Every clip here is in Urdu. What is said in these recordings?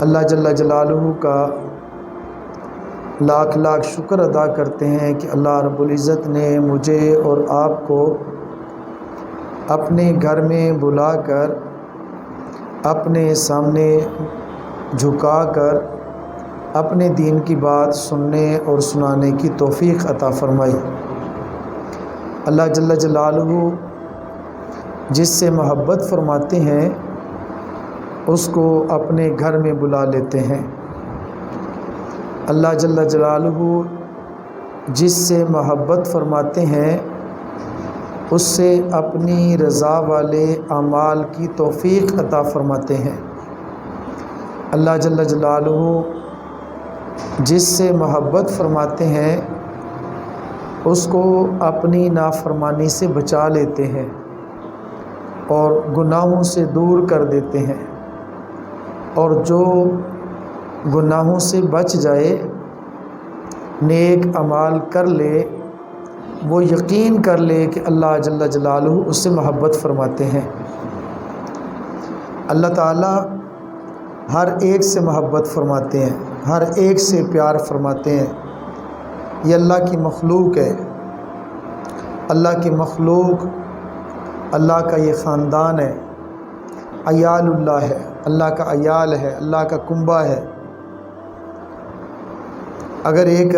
اللہ جل جلالہ کا لاکھ لاکھ شکر ادا کرتے ہیں کہ اللہ رب العزت نے مجھے اور آپ کو اپنے گھر میں بلا کر اپنے سامنے جھکا کر اپنے دین کی بات سننے اور سنانے کی توفیق عطا فرمائی۔ اللہ جل جلالہ جس سے محبت فرماتے ہیں اس کو اپنے گھر میں بلا لیتے ہیں۔ اللہ جل جلالہ جس سے محبت فرماتے ہیں اس سے اپنی رضا والے اعمال کی توفیق عطا فرماتے ہیں۔ اللہ جل جلالہ جس سے محبت فرماتے ہیں اس کو اپنی نافرمانی سے بچا لیتے ہیں اور گناہوں سے دور کر دیتے ہیں، اور جو گناہوں سے بچ جائے، نیک اعمال کر لے، وہ یقین کر لے کہ اللہ جل جلالہ اس سے محبت فرماتے ہیں۔ اللہ تعالیٰ ہر ایک سے محبت فرماتے ہیں، ہر ایک سے پیار فرماتے ہیں۔ یہ اللہ کی مخلوق ہے، اللہ کی مخلوق، اللہ کا یہ خاندان ہے، عیال اللہ ہے، اللہ کا عیال ہے، اللہ کا کنبہ ہے۔ اگر ایک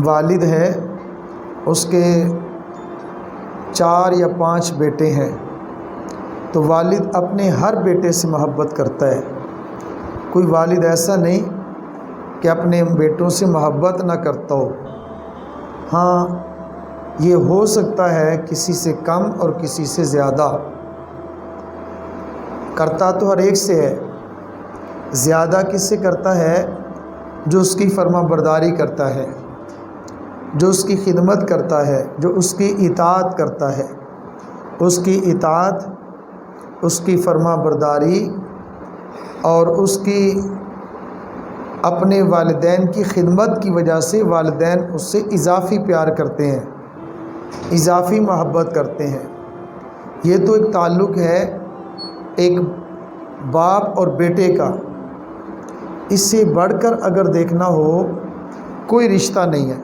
والد ہے، اس کے 4 یا 5 بیٹے ہیں، تو والد اپنے ہر بیٹے سے محبت کرتا ہے۔ کوئی والد ایسا نہیں کہ اپنے بیٹوں سے محبت نہ کرتا ہو۔ ہاں، یہ ہو سکتا ہے کسی سے کم اور کسی سے زیادہ، کرتا تو ہر ایک سے ہے۔ زیادہ کس سے کرتا ہے؟ جو اس کی فرما برداری کرتا ہے، جو اس کی خدمت کرتا ہے، جو اس کی اطاعت کرتا ہے۔ اس کی اطاعت، اس کی فرما برداری اور اس کی اپنے والدین کی خدمت کی وجہ سے والدین اس سے اضافی پیار کرتے ہیں، اضافی محبت کرتے ہیں۔ یہ تو ایک تعلق ہے ایک باپ اور بیٹے کا، اس سے بڑھ کر اگر دیکھنا ہو کوئی رشتہ نہیں ہے،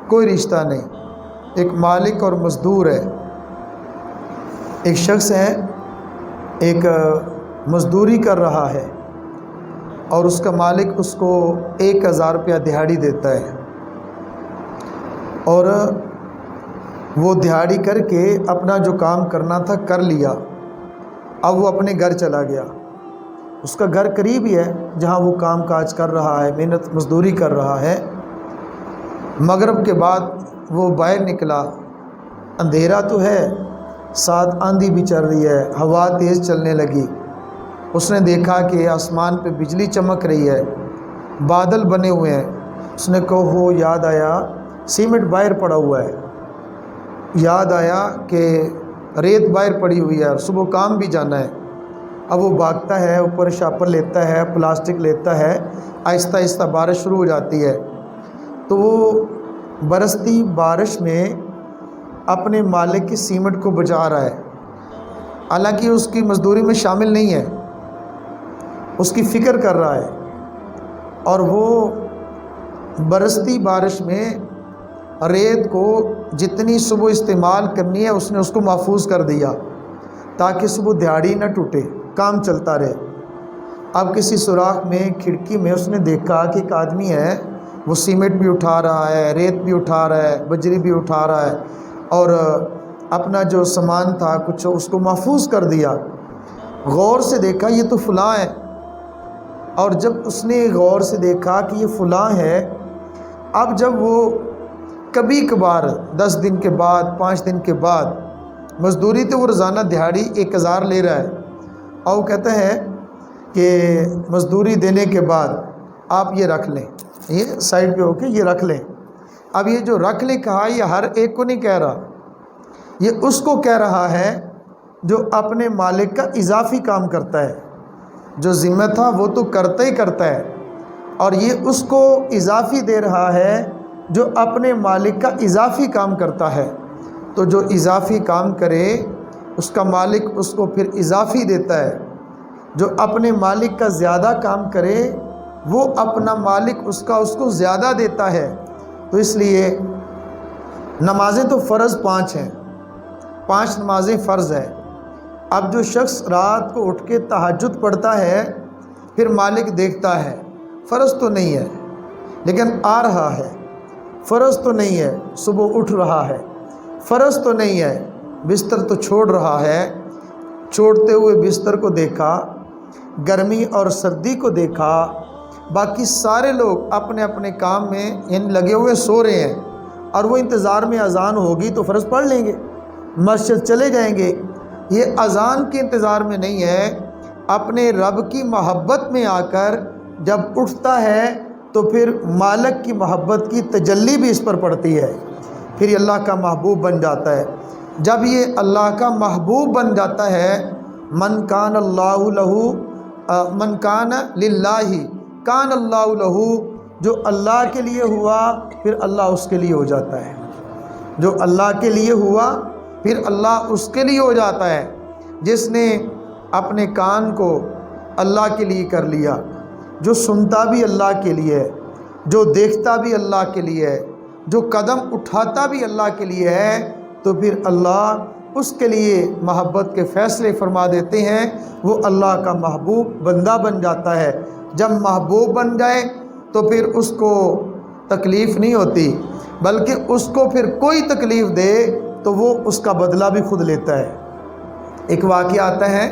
کوئی رشتہ نہیں۔ ایک مالک اور مزدور ہے، ایک شخص ہے، ایک مزدوری کر رہا ہے اور اس کا مالک اس کو 1000 روپیہ دہاڑی دیتا ہے، اور وہ دہاڑی کر کے اپنا جو کام کرنا تھا کر لیا۔ اب وہ اپنے گھر چلا گیا، اس کا گھر قریب ہی ہے جہاں وہ کام کاج کر رہا ہے، محنت مزدوری کر رہا ہے۔ مغرب کے بعد وہ باہر نکلا، اندھیرا تو ہے، ساتھ آندھی بھی چل رہی ہے، ہوا تیز چلنے لگی۔ اس نے دیکھا کہ آسمان پہ بجلی چمک رہی ہے، بادل بنے ہوئے ہیں۔ اس نے کہا ہو، یاد آیا سیمنٹ باہر پڑا ہوا ہے، یاد آیا کہ ریت باہر پڑی ہوئی ہے اور صبح کام بھی جانا ہے۔ اب وہ بھاگتا ہے، اوپر شاپر لیتا ہے، پلاسٹک لیتا ہے، آہستہ آہستہ بارش شروع ہو جاتی ہے۔ تو وہ برستی بارش میں اپنے مالک کی سیمنٹ کو بچا رہا ہے، حالانکہ اس کی مزدوری میں شامل نہیں ہے، اس کی فکر کر رہا ہے۔ اور وہ برستی بارش میں ریت کو جتنی صبح استعمال کرنی ہے اس نے اس کو محفوظ کر دیا تاکہ صبح دہاڑی نہ ٹوٹے، کام چلتا رہے۔ اب کسی سوراخ میں، کھڑکی میں اس نے دیکھا کہ ایک آدمی ہے، وہ سیمنٹ بھی اٹھا رہا ہے، ریت بھی اٹھا رہا ہے، بجری بھی اٹھا رہا ہے، اور اپنا جو سامان تھا کچھ اس کو محفوظ کر دیا۔ غور سے دیکھا یہ تو فلاں ہے، اور جب اس نے غور سے دیکھا کہ یہ فلاں ہے، اب جب وہ کبھی کبھار 10 دن کے بعد، 5 دن کے بعد، مزدوری تو وہ روزانہ دہاڑی 1000 لے رہا ہے، اور وہ کہتا ہے کہ مزدوری دینے کے بعد آپ یہ رکھ لیں، یہ سائڈ پہ ہو کے یہ رکھ لیں۔ اب یہ جو رکھ لیں کہا، یہ ہر ایک کو نہیں کہہ رہا، یہ اس کو کہہ رہا ہے جو اپنے مالک کا اضافی کام کرتا ہے۔ جو ذمہ تھا وہ تو کرتا ہی کرتا ہے، اور یہ اس کو اضافی دے رہا ہے جو اپنے مالک کا اضافی کام کرتا ہے۔ تو جو اضافی کام کرے اس کا مالک اس کو پھر اضافی دیتا ہے، جو اپنے مالک کا زیادہ کام کرے وہ اپنا مالک اس کو زیادہ دیتا ہے۔ تو اس لیے نمازیں تو فرض 5 ہیں، 5 نمازیں فرض ہیں۔ اب جو شخص رات کو اٹھ کے تہجد پڑھتا ہے پھر مالک دیکھتا ہے، فرض تو نہیں ہے لیکن آ رہا ہے، فرض تو نہیں ہے صبح اٹھ رہا ہے، فرض تو نہیں ہے بستر تو چھوڑ رہا ہے، چھوڑتے ہوئے بستر کو دیکھا، گرمی اور سردی کو دیکھا، باقی سارے لوگ اپنے اپنے کام میں لگے ہوئے سو رہے ہیں اور وہ انتظار میں اذان ہوگی تو فرض پڑھ لیں گے، مسجد چلے جائیں گے۔ یہ اذان کے انتظار میں نہیں ہے، اپنے رب کی محبت میں آ کر جب اٹھتا ہے تو پھر مالک کی محبت کی تجلی بھی اس پر پڑتی ہے، پھر یہ اللہ کا محبوب بن جاتا ہے۔ جب یہ اللہ کا محبوب بن جاتا ہے، من کان اللہ لہو من کان للہ کان اللہ لہو، جو اللہ کے لیے ہوا پھر اللہ اس کے لیے ہو جاتا ہے، جو اللہ کے لیے ہوا پھر اللہ اس کے لیے ہو جاتا ہے۔ جس نے اپنے کان کو اللہ کے لیے کر لیا، جو سنتا بھی اللہ کے لیے ہے، جو دیکھتا بھی اللہ کے لیے ہے، جو قدم اٹھاتا بھی اللہ کے لیے ہے، تو پھر اللہ اس کے لیے محبت کے فیصلے فرما دیتے ہیں، وہ اللہ کا محبوب بندہ بن جاتا ہے۔ جب محبوب بن جائے تو پھر اس کو تکلیف نہیں ہوتی، بلکہ اس کو پھر کوئی تکلیف دے تو وہ اس کا بدلہ بھی خود لیتا ہے۔ ایک واقعہ آتا ہے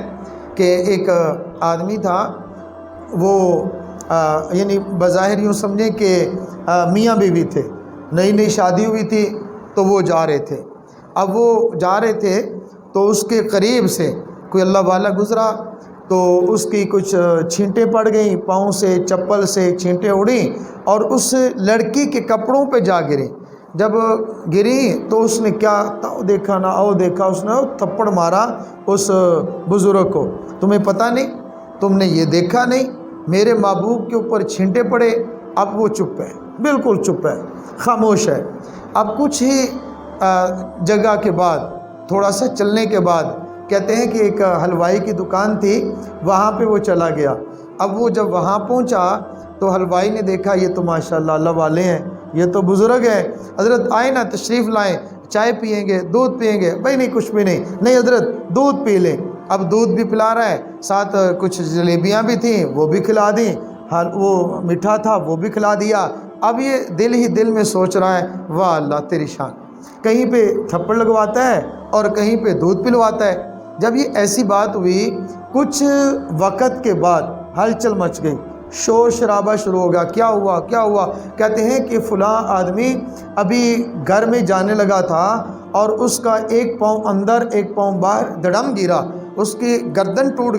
کہ ایک آدمی تھا، وہ یعنی بظاہر یوں سمجھیں کہ میاں بیوی تھے، نئی نئی شادی ہوئی تھی تو وہ جا رہے تھے۔ اب وہ جا رہے تھے تو اس کے قریب سے کوئی اللہ والا گزرا تو اس کی کچھ چھینٹیں پڑ گئیں، پاؤں سے چپل سے چھینٹیں اڑیں اور اس لڑکی کے کپڑوں پہ جا گریں۔ جب گری تو اس نے کیا تاؤ دیکھا نہ او دیکھا، اس نے تھپڑ مارا اس بزرگ کو، تمہیں پتہ نہیں، تم نے یہ دیکھا نہیں میرے محبوب کے اوپر چھینٹے پڑے؟ اب وہ چپ ہے، بالکل چپ ہے، خاموش ہے۔ اب کچھ ہی جگہ کے بعد، تھوڑا سا چلنے کے بعد، کہتے ہیں کہ ایک حلوائی کی دکان تھی، وہاں پہ وہ چلا گیا۔ اب وہ جب وہاں پہنچا تو حلوائی نے دیکھا یہ تو ماشاءاللہ اللہ والے ہیں، یہ تو بزرگ ہیں، حضرت آئے نا تشریف لائیں، چائے پئیں گے، دودھ پئیں گے؟ بھائی نہیں، کچھ بھی نہیں حضرت دودھ پی لیں۔ اب دودھ بھی پلا رہا ہے، ساتھ کچھ جلیبیاں بھی تھیں وہ بھی کھلا دیں، وہ میٹھا تھا وہ بھی کھلا دیا۔ اب یہ دل ہی دل میں سوچ رہا ہے واہ اللہ تیری شان، کہیں پہ تھپڑ لگواتا ہے اور کہیں پہ دودھ پلواتا ہے۔ جب یہ ایسی بات ہوئی، کچھ وقت کے بعد ہلچل مچ گئی، شور شرابہ شروع ہو گیا، کیا ہوا کیا ہوا؟ کہتے ہیں کہ فلاں آدمی ابھی گھر میں جانے لگا تھا اور اس کا ایک پاؤں اندر ایک پاؤں باہر دھڑم گرا، اس کی گردن ٹوٹ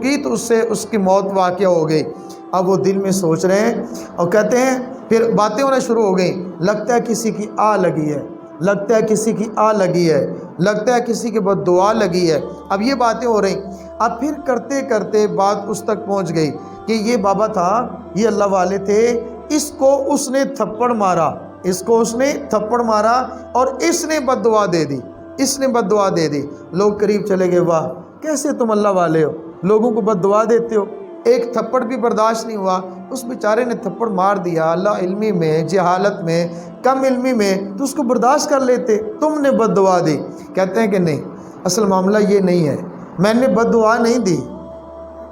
گئی تو اس سے اس کی موت واقع ہو گئی۔ اب وہ دل میں سوچ رہے ہیں اور کہتے ہیں پھر باتیں ہونا شروع ہو گئیں، لگتا ہے کسی کی آ لگی ہے، لگتا ہے کسی کی آ لگی ہے، لگتا ہے کسی کی بد دعا لگی ہے۔ اب یہ باتیں ہو رہی، اب پھر کرتے کرتے بات اس تک پہنچ گئی کہ یہ بابا تھا، یہ اللہ والے تھے، اس کو اس نے تھپڑ مارا، اس کو اس نے تھپڑ مارا اور اس نے بد دعا دے دی، اس نے بد دعا دے دی۔ لوگ قریب چلے گئے، واہ کیسے تم اللہ والے ہو، لوگوں کو بد دعا دیتے ہو؟ ایک تھپڑ بھی برداشت نہیں ہوا، اس بیچارے نے تھپڑ مار دیا، اللہ علمی میں، جہالت میں، کم علمی میں تو اس کو برداشت کر لیتے، تم نے بد دعا دی۔ کہتے ہیں کہ نہیں، اصل معاملہ یہ نہیں ہے، میں نے بد دعا نہیں دی،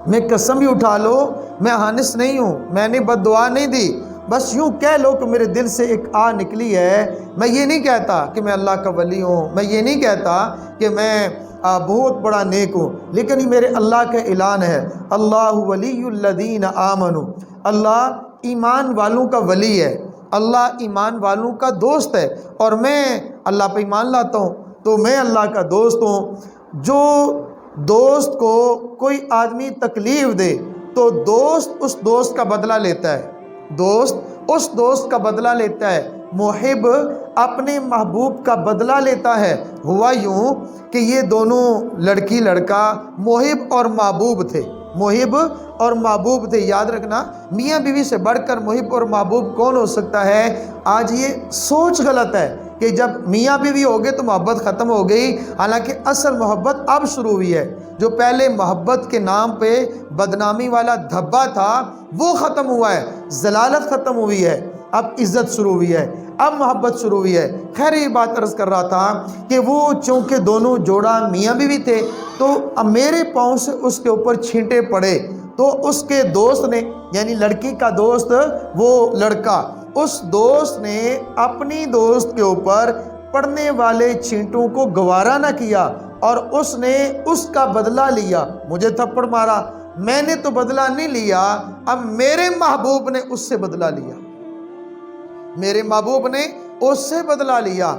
میں قسم ہی اٹھا لو میں ہانس نہیں ہوں، میں نے بد دعا نہیں دی، بس یوں کہہ لو کہ میرے دل سے ایک آ نکلی ہے۔ میں یہ نہیں کہتا کہ میں اللہ کا ولی ہوں، میں یہ نہیں کہتا کہ میں بہت بڑا نیک ہوں، لیکن یہ میرے اللہ کا اعلان ہے، اللہ ولی الذین آمنوا، اللہ ایمان والوں کا ولی ہے، اللہ ایمان والوں کا دوست ہے، اور میں اللہ پہ ایمان لاتا ہوں تو میں اللہ کا دوست ہوں۔ جو دوست کو کوئی آدمی تکلیف دے تو دوست اس دوست کا بدلہ لیتا ہے، دوست اس دوست کا بدلہ لیتا ہے، محب اپنے محبوب کا بدلہ لیتا ہے۔ ہوا یوں کہ یہ دونوں لڑکی لڑکا محب اور محبوب تھے، محب اور محبوب تھے۔ یاد رکھنا، میاں بیوی سے بڑھ کر محب اور محبوب کون ہو سکتا ہے؟ آج یہ سوچ غلط ہے کہ جب میاں بیوی ہو گئے تو محبت ختم ہو گئی، حالانکہ اصل محبت اب شروع ہوئی ہے۔ جو پہلے محبت کے نام پہ بدنامی والا دھبا تھا وہ ختم ہوا ہے، ضلالت ختم ہوئی ہے، اب عزت شروع ہوئی ہے، اب محبت شروع ہوئی ہے۔ خیر یہ بات عرض کر رہا تھا کہ وہ چونکہ دونوں جوڑا میاں بیوی تھے تو اب میرے پاؤں سے اس کے اوپر چھینٹے پڑے، تو اس کے دوست نے، یعنی لڑکی کا دوست وہ لڑکا، اس دوست نے اپنی دوست کے اوپر پڑنے والے چھینٹوں کو گوارا نہ کیا اور اس نے اس کا بدلہ لیا۔ مجھے تھپڑ مارا، میں نے تو بدلہ نہیں لیا، اب میرے محبوب نے اس سے بدلہ لیا، میرے محبوب نے اس سے بدلہ لیا۔